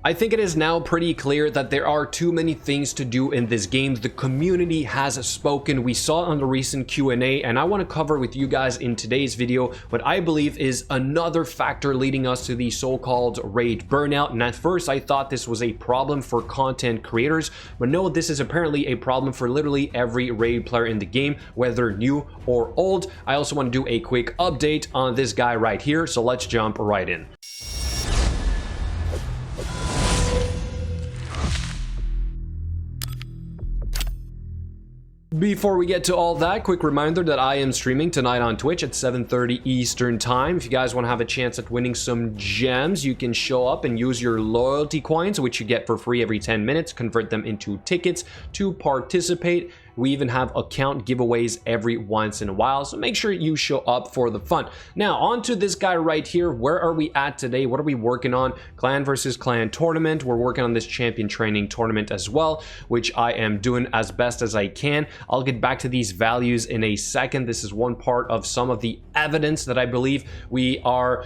I think it is now pretty clear that there are too many things to do in this game. The community has spoken. We saw it on the recent Q&A, and I want to cover with you guys in today's video what I believe is another factor leading us to the so-called raid burnout. And at first I thought this was a problem for content creators, but no, this is apparently a problem for literally every raid player in the game, whether new or old. I also want to do a quick update on this guy right here, so let's jump right in. Before we get to all that, quick reminder that I am streaming tonight on Twitch at 7:30 Eastern Time. If you guys want to have a chance at winning some gems, you can show up and use your loyalty coins, which you get for free every 10 minutes, convert them into tickets to participate. We even have account giveaways every once in a while, so make sure you show up for the fun. Now, on to this guy right here. Where are we at today? What are we working on? Clan versus clan tournament. We're working on this champion training tournament as well, which I am doing as best as I can. I'll get back to these values in a second. This is one part of some of the evidence that I believe we are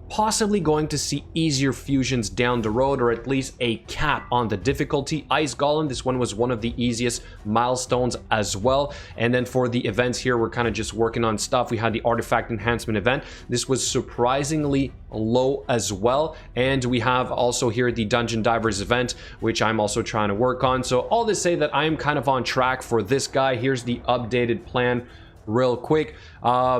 possibly going to see easier fusions down the road, or at least a cap on the difficulty. Ice Golem, this one was one of the easiest milestones as well. And then for the events here, we're kind of just working on stuff. We had the artifact enhancement event. This was surprisingly low as well. And we have also here the Dungeon Divers event, which I'm also trying to work on. So all to say that I'm kind of on track for this guy. Here's the updated plan real quick.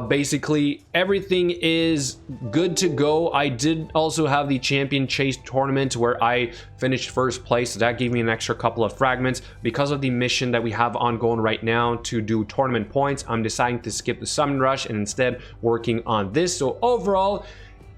Basically everything is good to go. I did also have the champion chase tournament where I finished first place, so that gave me an extra couple of fragments. Because of the mission that we have ongoing right now to do tournament points, I'm deciding to skip the summon rush and instead working on this. So overall,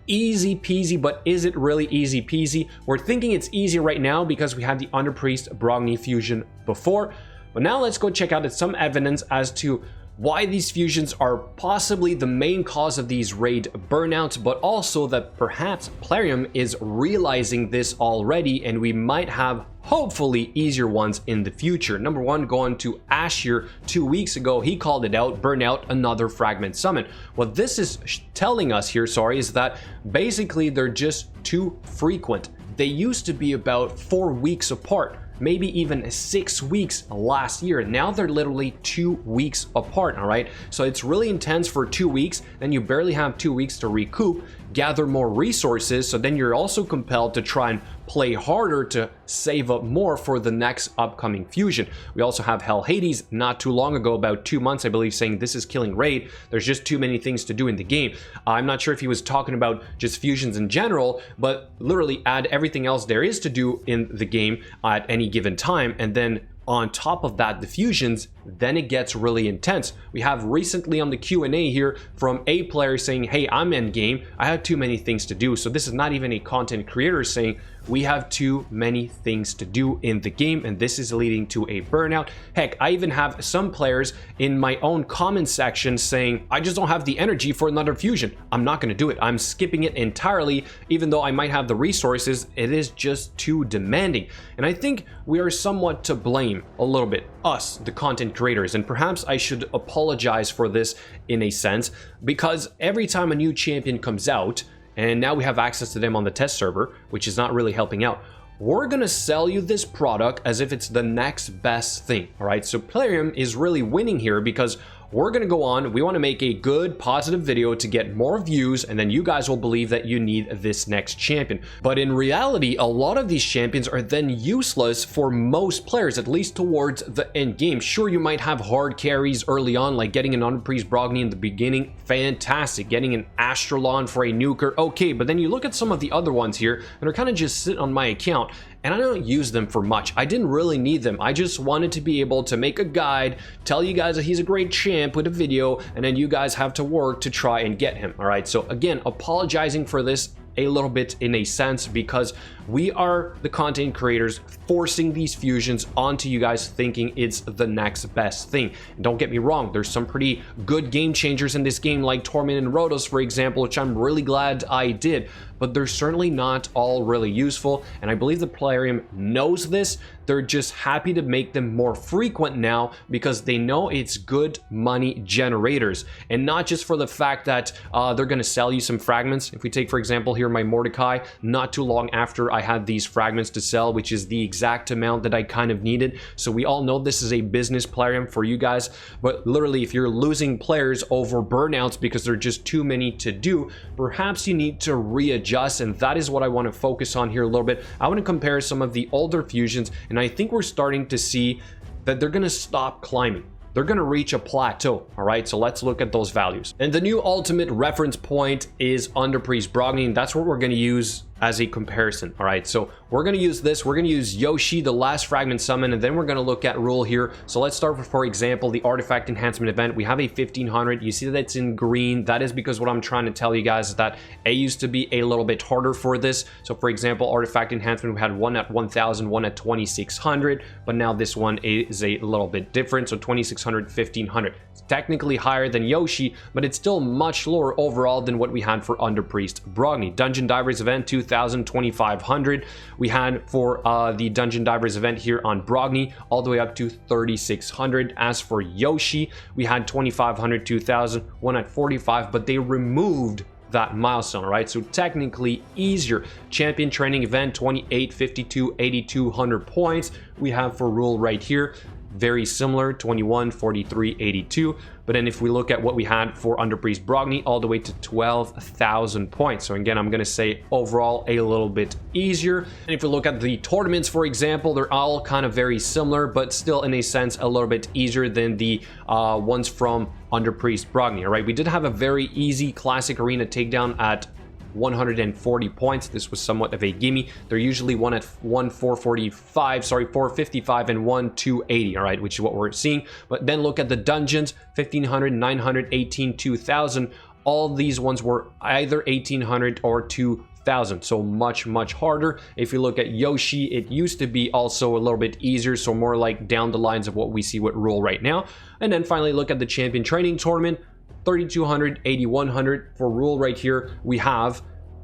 easy peasy. But is it really easy peasy? We're thinking it's easy right now because we had the Underpriest Brogni fusion before, but now let's go check out some evidence as to why these fusions are possibly the main cause of these raid burnouts, but also that perhaps Plarium is realizing this already and we might have hopefully easier ones in the future. Number one, going to Ash here 2 weeks ago, he called it out, burnout, another fragment summon. What this is telling us here, is that basically they're just too frequent. They used to be about 4 weeks apart, maybe even 6 weeks last year. Now they're literally 2 weeks apart. All right, so it's really intense for 2 weeks, then you barely have 2 weeks to recoup, gather more resources, so then you're also compelled to try and play harder to save up more for the next upcoming fusion. We also have Hell Hades not too long ago, about 2 months I believe, saying this is killing raid, there's just too many things to do in the game. I'm not sure if he was talking about just fusions in general, but literally add everything else there is to do in the game at any given time, and then on top of that the fusions, then it gets really intense. We have recently on the Q&A here from a player saying, hey, I'm in game, I have too many things to do. So this is not even a content creator saying we have too many things to do in the game, and this is leading to a burnout. Heck, I even have some players in my own comment section saying, I just don't have the energy for another fusion, I'm not going to do it, I'm skipping it entirely. Even though I might have the resources, it is just too demanding. And I think we are somewhat to blame a little bit, us, the content creators, and perhaps I should apologize for this in a sense, because every time a new champion comes out, and now we have access to them on the test server, which is not really helping out, we're gonna sell you this product as if it's the next best thing. All right, so Plarium is really winning here because we're gonna go on, we want to make a good positive video to get more views, and then you guys will believe that you need this next champion. But in reality, a lot of these champions are then useless for most players, at least towards the end game. Sure, you might have hard carries early on, like getting an Underpriest Brogni in the beginning, fantastic. Getting an Astrolon for a nuker, okay, but then you look at some of the other ones here that are kind of just sitting on my account, and I don't use them for much. I didn't really need them. I just wanted to be able to make a guide, tell you guys that he's a great champ with a video, and then you guys have to work to try and get him. All right, so again, apologizing for this a little bit in a sense, because we are the content creators forcing these fusions onto you guys, thinking it's the next best thing. And don't get me wrong, there's some pretty good game changers in this game, like Torment and Rhodos, for example, which I'm really glad I did, but they're certainly not all really useful, and I believe the Plarium knows this. They're just happy to make them more frequent now because they know it's good money generators, and not just for the fact that they're going to sell you some fragments. If we take, for example, here my Mordecai not too long after I had these fragments to sell, which is the exact amount that I kind of needed. So we all know this is a business Plarium for you guys, but literally if you're losing players over burnouts because there are just too many to do, perhaps you need to readjust, and that is what I want to focus on here a little bit. I want to compare some of the older fusions, and I think we're starting to see that they're going to stop climbing. They're going to reach a plateau. All right, so let's look at those values. And the new ultimate reference point is Under Priest Brogni, and that's what we're going to use as a comparison. All right, so we're going to use this. We're going to use Yoshi, the last fragment summon, and then we're going to look at Ruel here. So let's start with, for example, the artifact enhancement event. We have a 1500. You see that it's in green. That is because what I'm trying to tell you guys is that it used to be a little bit harder for this. So for example, artifact enhancement, we had one at 1000, one at 2600, but now this one is a little bit different. So 2600, 1500. It's technically higher than Yoshi, but it's still much lower overall than what we had for Under Priest Brogni. Dungeon Divers event, 2000, 2500. We had for the Dungeon Divers event here on Brogni all the way up to 3600. As for Yoshi, we had 2500, 2000, one at 45, but they removed that milestone. All right, so technically easier. Champion training event, 28, 52, 8200 points. We have for Ruel right here, very similar, 21, 43, 82. But then if we look at what we had for Under Priest Brogni, all the way to 12,000 points. So again, I'm going to say overall a little bit easier. And if we look at the tournaments, for example, they're all kind of very similar, but still in a sense a little bit easier than the ones from Under Priest Brogni. All right, we did have a very easy classic arena takedown at 140 points. This was somewhat of a gimme. They're usually one at 455 and 280. All right, which is what we're seeing. But then look at the dungeons, 1500, 900, 18, 2000. All these ones were either 1800 or 2000, so much harder. If you look at Yoshi, it used to be also a little bit easier, so more like down the lines of what we see with Ruel right now. And then finally look at the champion training tournament, 3200, 8100. For Ruel right here, we have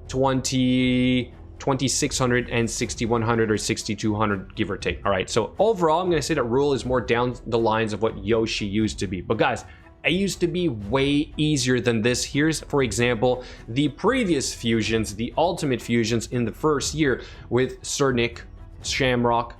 2600 and 6100 or 6200, give or take. All right, so overall I'm going to say that Ruel is more down the lines of what Yoshi used to be. But guys, it used to be way easier than this. Here's, for example, the previous fusions, the ultimate fusions in the first year with Sir Nick, Shamrock,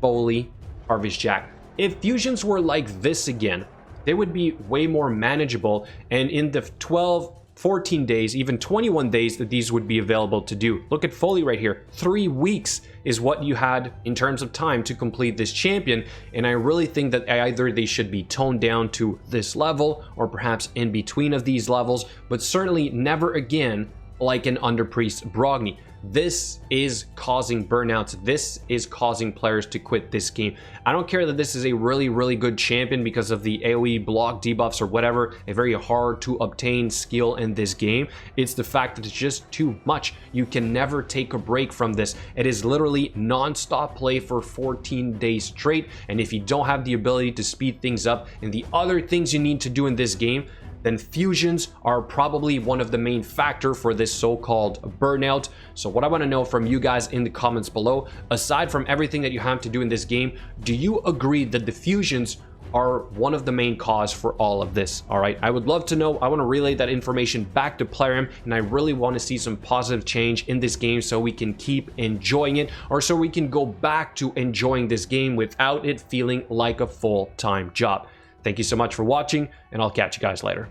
Foley, Harvest Jack. If fusions were like this again, they would be way more manageable, and in the 12, 14 days, even 21 days that these would be available to do. Look at Foley right here. 3 weeks is what you had in terms of time to complete this champion, and I really think that either they should be toned down to this level or perhaps in between of these levels, but certainly never again like an Under Priest Brogni. This is causing burnouts. This is causing players to quit this game. I don't care that this is a really good champion because of the AoE block debuffs or whatever, a very hard to obtain skill in this game. It's the fact that it's just too much. You can never take a break from this. It is literally non-stop play for 14 days straight, and if you don't have the ability to speed things up and the other things you need to do in this game, then fusions are probably one of the main factor for this so-called burnout. So what I want to know from you guys in the comments below, aside from everything that you have to do in this game, do you agree that the fusions are one of the main cause for all of this? All right, I would love to know. I want to relay that information back to Plarium, and I really want to see some positive change in this game so we can keep enjoying it, or so we can go back to enjoying this game without it feeling like a full-time job. Thank you so much for watching, and I'll catch you guys later.